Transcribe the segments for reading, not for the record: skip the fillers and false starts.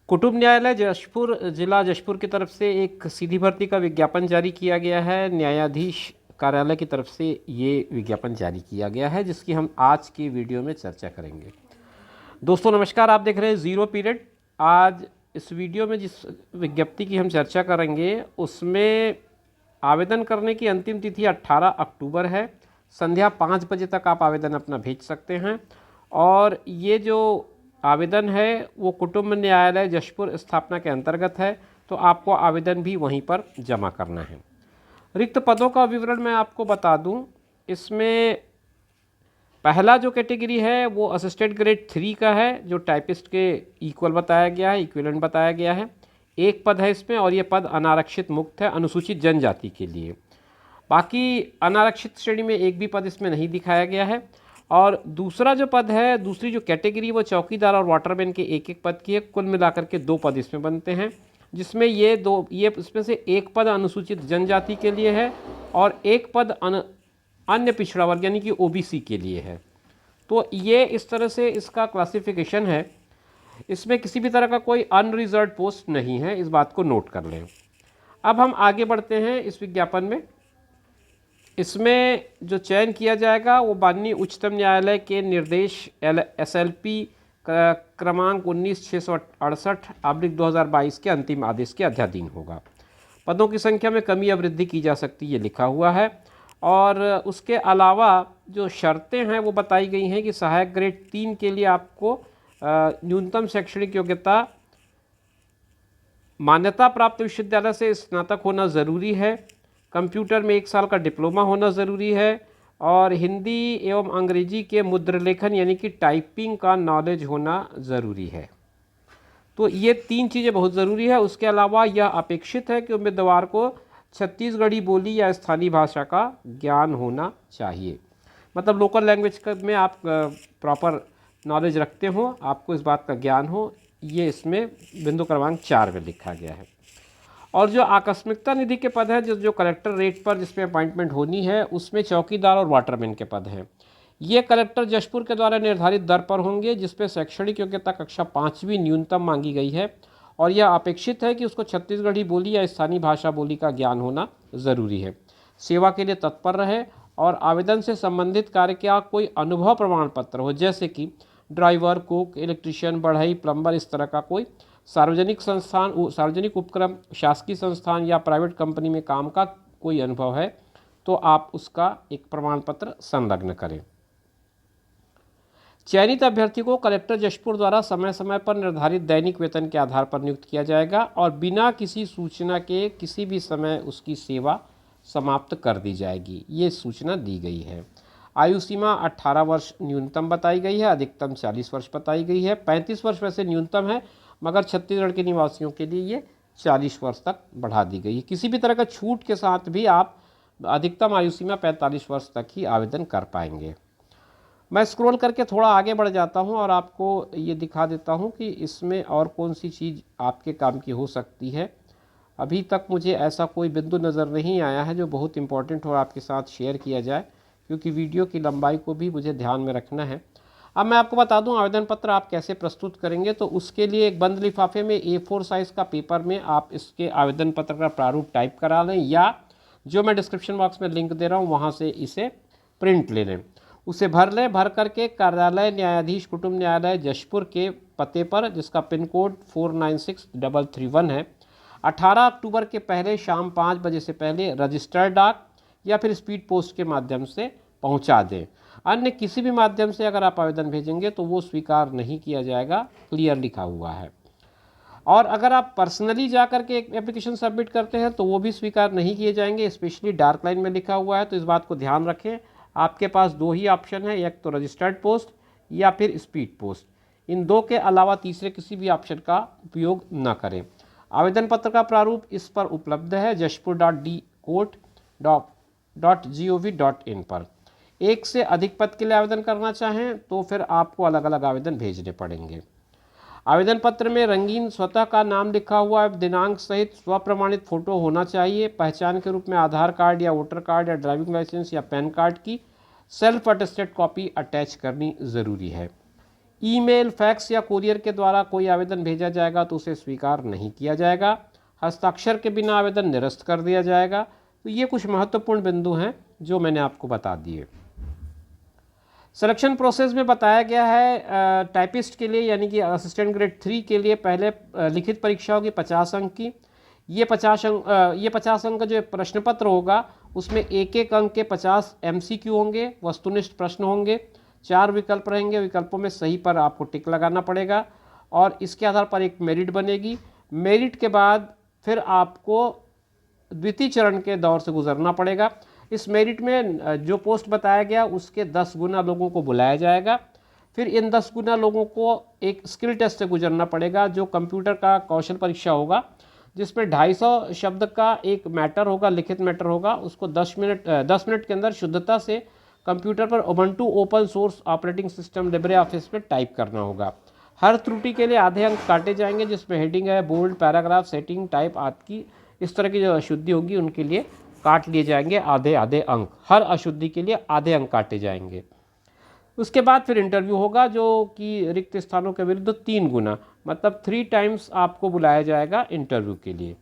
कुटुंब न्यायालय जशपुर जिला जशपुर की तरफ से एक सीधी भर्ती का विज्ञापन जारी किया गया है। न्यायाधीश कार्यालय की तरफ से ये विज्ञापन जारी किया गया है, जिसकी हम आज की वीडियो में चर्चा करेंगे। दोस्तों नमस्कार, आप देख रहे हैं ज़ीरो पीरियड। आज इस वीडियो में जिस विज्ञप्ति की हम चर्चा करेंगे उसमें आवेदन करने की अंतिम तिथि 18 अक्टूबर है। संध्या 5 बजे तक आप आवेदन अपना भेज सकते हैं। और ये जो आवेदन है वो कुटुंब न्यायालय जशपुर स्थापना के अंतर्गत है, तो आपको आवेदन भी वहीं पर जमा करना है। रिक्त पदों का विवरण मैं आपको बता दूं। इसमें पहला जो कैटेगरी है वो असिस्टेंट ग्रेड 3 का है, जो टाइपिस्ट के इक्वल बताया गया है, इक्विवेलेंट बताया गया है। एक पद है इसमें, और ये पद अनारक्षित मुक्त है, अनुसूचित जनजाति के लिए। बाकी अनारक्षित श्रेणी में एक भी पद इसमें नहीं दिखाया गया है। और दूसरा जो पद है, दूसरी जो कैटेगरी, वो चौकीदार और वाटरमैन के एक एक पद की है। कुल मिलाकर के 2 पद इसमें बनते हैं, जिसमें ये इसमें से एक पद अनुसूचित जनजाति के लिए है और एक पद अन्य पिछड़ा वर्ग यानी कि ओबीसी के लिए है। तो ये इस तरह से इसका क्लासिफिकेशन है। इसमें किसी भी तरह का कोई अनरिजर्व पोस्ट नहीं है, इस बात को नोट कर लें। अब हम आगे बढ़ते हैं इस विज्ञापन में। इसमें जो चयन किया जाएगा वो माननीय उच्चतम न्यायालय के निर्देश SLP क्रमांक 19/668/2022 के अंतिम आदेश के अध्याधीन होगा। पदों की संख्या में कमी या वृद्धि की जा सकती है, ये लिखा हुआ है। और उसके अलावा जो शर्तें हैं वो बताई गई हैं कि सहायक ग्रेड 3 के लिए आपको न्यूनतम शैक्षणिक योग्यता मान्यता प्राप्त विश्वविद्यालय से स्नातक होना ज़रूरी है। कंप्यूटर में 1 साल का डिप्लोमा होना ज़रूरी है। और हिंदी एवं अंग्रेजी के मुद्र लेखन यानी कि टाइपिंग का नॉलेज होना ज़रूरी है। तो ये 3 चीज़ें बहुत ज़रूरी है। उसके अलावा यह अपेक्षित है कि उम्मीदवार को छत्तीसगढ़ी बोली या स्थानीय भाषा का ज्ञान होना चाहिए। मतलब लोकल लैंग्वेज में आप प्रॉपर नॉलेज रखते हो, आपको इस बात का ज्ञान हो, ये इसमें बिंदु क्रमांक 4 में लिखा गया है। और जो आकस्मिकता निधि के पद है, जो कलेक्टर रेट पर जिसमें अपॉइंटमेंट होनी है, उसमें चौकीदार और वाटरमैन के पद हैं। ये कलेक्टर जशपुर के द्वारा निर्धारित दर पर होंगे, जिसपे शैक्षणिक योग्यता कक्षा 5वीं न्यूनतम मांगी गई है। और यह अपेक्षित है कि उसको छत्तीसगढ़ी बोली या स्थानीय भाषा बोली का ज्ञान होना ज़रूरी है। सेवा के लिए तत्पर रहे और आवेदन से संबंधित कार्य का कोई अनुभव प्रमाण पत्र हो, जैसे कि ड्राइवर, कुक, इलेक्ट्रीशियन, बढ़ई, प्लम्बर, इस तरह का कोई सार्वजनिक संस्थान, सार्वजनिक उपक्रम, शासकीय संस्थान या प्राइवेट कंपनी में काम का कोई अनुभव है तो आप उसका एक प्रमाण पत्र संलग्न करें। चयनित अभ्यर्थी को कलेक्टर जशपुर द्वारा समय समय पर निर्धारित दैनिक वेतन के आधार पर नियुक्त किया जाएगा और बिना किसी सूचना के किसी भी समय उसकी सेवा समाप्त कर दी जाएगी, ये सूचना दी गई है। आयु सीमा 18 वर्ष न्यूनतम बताई गई है, अधिकतम 40 वर्ष बताई गई है। 35 वर्ष वैसे न्यूनतम है, मगर छत्तीसगढ़ के निवासियों के लिए ये 40 वर्ष तक बढ़ा दी गई है। किसी भी तरह का छूट के साथ भी आप अधिकतम आयु सीमा 45 वर्ष तक ही आवेदन कर पाएंगे। मैं स्क्रॉल करके थोड़ा आगे बढ़ जाता हूं और आपको ये दिखा देता हूं कि इसमें और कौन सी चीज़ आपके काम की हो सकती है। अभी तक मुझे ऐसा कोई बिंदु नज़र नहीं आया है जो बहुत इंपॉर्टेंट हो आपके साथ शेयर किया जाए, क्योंकि वीडियो की लंबाई को भी मुझे ध्यान में रखना है। अब मैं आपको बता दूं आवेदन पत्र आप कैसे प्रस्तुत करेंगे। तो उसके लिए एक बंद लिफाफे में A4 साइज़ का पेपर में आप इसके आवेदन पत्र का प्रारूप टाइप करा लें, या जो मैं डिस्क्रिप्शन बॉक्स में लिंक दे रहा हूं वहां से इसे प्रिंट ले लें। उसे भर लें। भर करके कार्यालय न्यायाधीश कुटुंब न्यायालय जशपुर के पते पर, जिसका पिन कोड 496331 है, 18 अक्टूबर के पहले शाम 5 बजे से पहले रजिस्टर्ड डाक या फिर स्पीड पोस्ट के माध्यम से पहुंचा दें। अन्य किसी भी माध्यम से अगर आप आवेदन भेजेंगे तो वो स्वीकार नहीं किया जाएगा, क्लियर लिखा हुआ है। और अगर आप पर्सनली जा करके एक एप्लीकेशन सबमिट करते हैं तो वो भी स्वीकार नहीं किए जाएंगे, स्पेशली डार्क लाइन में लिखा हुआ है, तो इस बात को ध्यान रखें। आपके पास 2 ही ऑप्शन है, एक तो रजिस्टर्ड पोस्ट या फिर स्पीड पोस्ट। इन 2 के अलावा तीसरे किसी भी ऑप्शन का उपयोग न करें। आवेदन पत्र का प्रारूप इस पर उपलब्ध है jashpur.dcourt.gov.in पर। एक से अधिक पद के लिए आवेदन करना चाहें तो फिर आपको अलग अलग आवेदन भेजने पड़ेंगे। आवेदन पत्र में रंगीन स्वतः का नाम लिखा हुआ दिनांक सहित स्वप्रमाणित फोटो होना चाहिए। पहचान के रूप में आधार कार्ड या वोटर कार्ड या ड्राइविंग लाइसेंस या पैन कार्ड की सेल्फ अटेस्टेड कॉपी अटैच करनी ज़रूरी है। ईमेल, फैक्स या कुरियर के द्वारा कोई आवेदन भेजा जाएगा तो उसे स्वीकार नहीं किया जाएगा। हस्ताक्षर के बिना आवेदन निरस्त कर दिया जाएगा। तो ये कुछ महत्वपूर्ण बिंदु हैं जो मैंने आपको बता दिए। सिलेक्शन प्रोसेस में बताया गया है टाइपिस्ट के लिए यानी कि असिस्टेंट ग्रेड 3 के लिए पहले लिखित परीक्षा होगी 50 अंक की। ये 50 अंक का जो प्रश्न पत्र होगा उसमें एक एक अंक के 50 MCQ होंगे, वस्तुनिष्ठ प्रश्न होंगे। 4 विकल्प रहेंगे, विकल्पों में सही पर आपको टिक लगाना पड़ेगा और इसके आधार पर एक मेरिट बनेगी। मेरिट के बाद फिर आपको द्वितीय चरण के दौर से गुजरना पड़ेगा। इस मेरिट में जो पोस्ट बताया गया उसके 10 गुना लोगों को बुलाया जाएगा। फिर इन 10 गुना लोगों को एक स्किल टेस्ट से गुजरना पड़ेगा जो कंप्यूटर का कौशल परीक्षा होगा, जिसमें 250 शब्द का एक मैटर होगा, लिखित मैटर होगा। उसको 10 मिनट के अंदर शुद्धता से कंप्यूटर पर Ubuntu open source operating system Libre office में टाइप करना होगा। हर त्रुटि के लिए आधे अंक काटे जाएंगे, जिसमें हेडिंग है, बोल्ड, पैराग्राफ, सेटिंग, टाइप आदि की इस तरह की जो अशुद्धि होगी उनके लिए काट लिए जाएंगे आधे आधे अंक। हर अशुद्धि के लिए आधे अंक काटे जाएंगे। उसके बाद फिर इंटरव्यू होगा जो कि रिक्त स्थानों के विरुद्ध 3 गुना मतलब 3 टाइम्स आपको बुलाया जाएगा इंटरव्यू के लिए।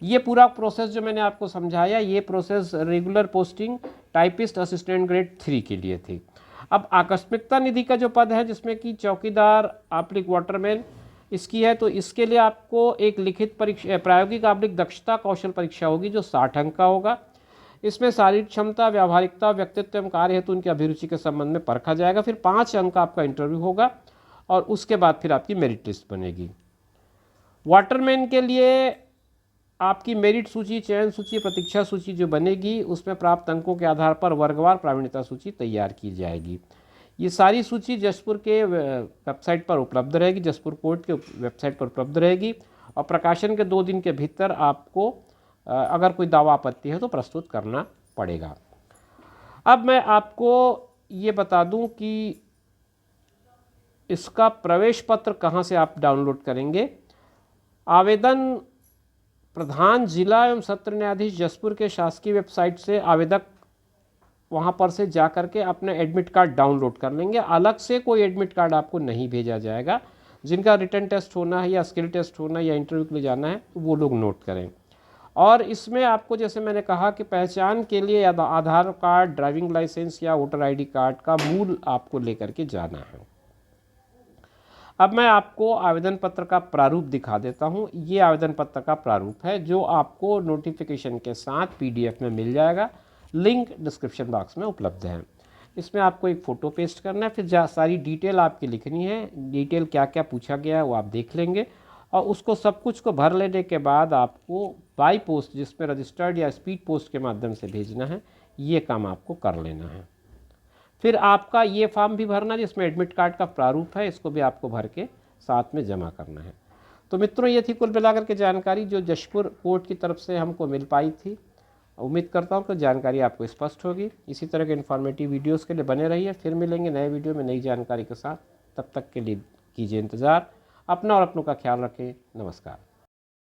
ये पूरा प्रोसेस जो मैंने आपको समझाया, ये process regular posting typist assistant grade 3 के लिए थी। अब आकस्मिकता निधि का जो पद है जिसमें कि चौकीदार आप्लिक वाटरमैन इसकी है, तो इसके लिए आपको एक लिखित परीक्षा प्रायोगिक आप्लिक दक्षता कौशल परीक्षा होगी जो 60 अंक का होगा। इसमें शारीरिक क्षमता, व्यावहारिकता, व्यक्तित्व एवं कार्य हेतु उनकी अभिरुचि के संबंध में परखा जाएगा। फिर 5 अंक का आपका इंटरव्यू होगा और उसके बाद फिर आपकी मेरिट लिस्ट बनेगी। वाटरमैन के लिए आपकी मेरिट सूची, चयन सूची, प्रतीक्षा सूची जो बनेगी उसमें प्राप्त अंकों के आधार पर वर्गवार प्रावीण्यता सूची तैयार की जाएगी। ये सारी सूची जसपुर के वेबसाइट पर उपलब्ध रहेगी, जसपुर कोर्ट के वेबसाइट पर उपलब्ध रहेगी और प्रकाशन के 2 दिन के भीतर आपको अगर कोई दावा आपत्ति है तो प्रस्तुत करना पड़ेगा। अब मैं आपको ये बता दूं कि इसका प्रवेश पत्र कहाँ से आप डाउनलोड करेंगे। आवेदन प्रधान जिला एवं सत्र न्यायाधीश जसपुर के शासकीय वेबसाइट से आवेदक वहाँ पर से जा कर के अपने एडमिट कार्ड डाउनलोड कर लेंगे। अलग से कोई एडमिट कार्ड आपको नहीं भेजा जाएगा। जिनका रिटन टेस्ट होना है या स्किल टेस्ट होना है या इंटरव्यू के लिए जाना है वो लोग नोट करें। और इसमें आपको जैसे मैंने कहा कि पहचान के लिए या आधार कार्ड, ड्राइविंग लाइसेंस या वोटर ID कार्ड का मूल आपको लेकर के जाना है। अब मैं आपको आवेदन पत्र का प्रारूप दिखा देता हूँ। ये आवेदन पत्र का प्रारूप है जो आपको नोटिफिकेशन के साथ PDF में मिल जाएगा। लिंक डिस्क्रिप्शन बॉक्स में उपलब्ध है। इसमें आपको एक फ़ोटो पेस्ट करना है, फिर सारी डिटेल आपकी लिखनी है। डिटेल क्या क्या पूछा गया है वो आप देख लेंगे और उसको सब कुछ को भर लेने के बाद आपको बाई पोस्ट, जिसमें रजिस्टर्ड या स्पीड पोस्ट के माध्यम से भेजना है, ये काम आपको कर लेना है। फिर आपका ये फॉर्म भी भरना जिसमें एडमिट कार्ड का प्रारूप है, इसको भी आपको भर के साथ में जमा करना है। तो मित्रों ये थी कुल मिलाकर के जानकारी जो जशपुर कोर्ट की तरफ से हमको मिल पाई थी। उम्मीद करता हूँ कि जानकारी आपको स्पष्ट होगी। इसी तरह के इन्फॉर्मेटिव वीडियोज़ के लिए बने रहिए। फिर मिलेंगे नए वीडियो में नई जानकारी के साथ। तब तक के लिए कीजिए इंतज़ार। अपना और अपनों का ख्याल रखें। नमस्कार।